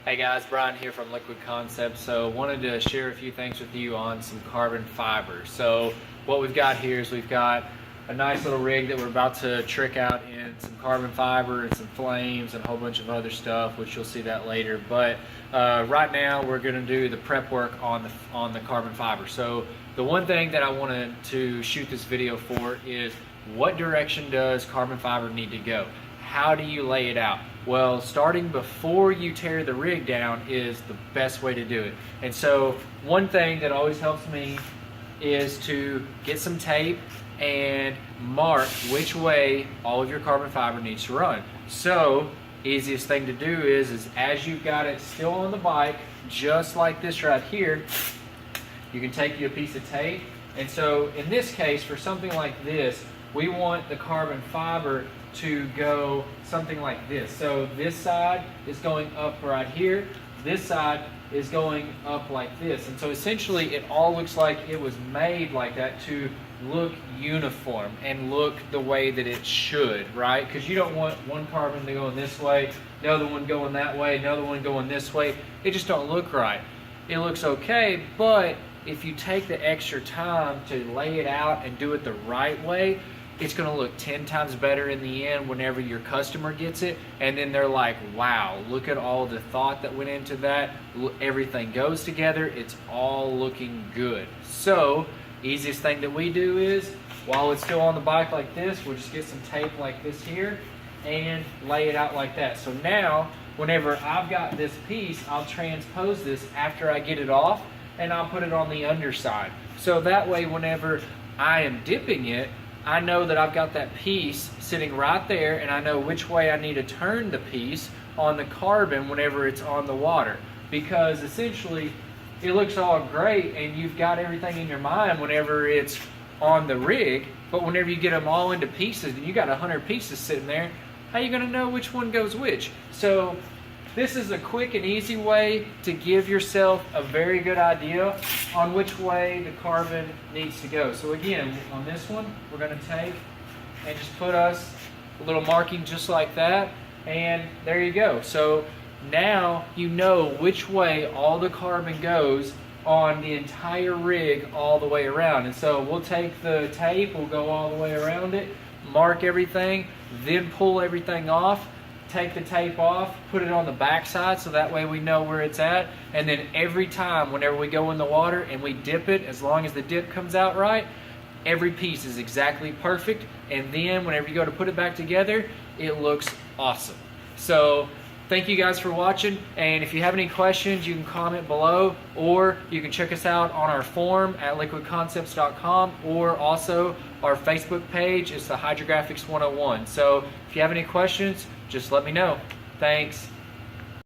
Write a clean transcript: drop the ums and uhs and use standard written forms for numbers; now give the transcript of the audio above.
Hey guys, Brian here from Liquid Concepts. So wanted to share a few things with you on some carbon fiber. So what we've got here is we've got a nice little rig that we're about to trick out in some carbon fiber and some flames and a whole bunch of other stuff, which you'll see that later. But right now we're going to do the prep work on the carbon fiber. So the one thing that I wanted to shoot this video for is what direction does carbon fiber need to go? How do you lay it out? Well, starting before you tear the rig down is the best way to do it. And so one thing that always helps me is to get some tape and mark which way all of your carbon fiber needs to run. So easiest thing to do is as you've got it still on the bike, just like this right here, you can take you a piece of tape. And so in this case, for something like this, we want the carbon fiber to go something like this. So this side is going up right here, this side is going up like this. And so essentially it all looks like it was made like that to look uniform and look the way that it should, right? Because you don't want one carbon to go this way, the other one going that way, another one going this way. It just don't look right. It looks okay, but if you take the extra time to lay it out and do it the right way, it's going to look 10 times better in the end whenever your customer gets it, and then they're like, wow, look at all the thought that went into that. Everything goes together, it's all looking good. So easiest thing that we do is, while it's still on the bike like this, we'll just get some tape like this here and lay it out like that. So now whenever I've got this piece, I'll transpose this after I get it off and I'll put it on the underside. So that way whenever I am dipping it, I know that I've got that piece sitting right there, and I know which way I need to turn the piece on the carbon whenever it's on the water. Because essentially it looks all great and you've got everything in your mind whenever it's on the rig, but whenever you get them all into pieces and you got 100 pieces sitting there, how are you going to know which one goes which? So this is a quick and easy way to give yourself a very good idea on which way the carbon needs to go. So again, on this one, we're going to take and just put us a little marking just like that, and there you go. So now you know which way all the carbon goes on the entire rig all the way around. And so we'll take the tape, we'll go all the way around it, mark everything, then pull everything off, take the tape off, put it on the back side so that way we know where it's at, and then every time whenever we go in the water and we dip it, as long as the dip comes out right, every piece is exactly perfect, and then whenever you go to put it back together, it looks awesome. So thank you guys for watching, and if you have any questions you can comment below, or you can check us out on our forum at liquidconcepts.com, or also our Facebook page is the Hydrographics 101. So if you have any questions, just let me know. Thanks.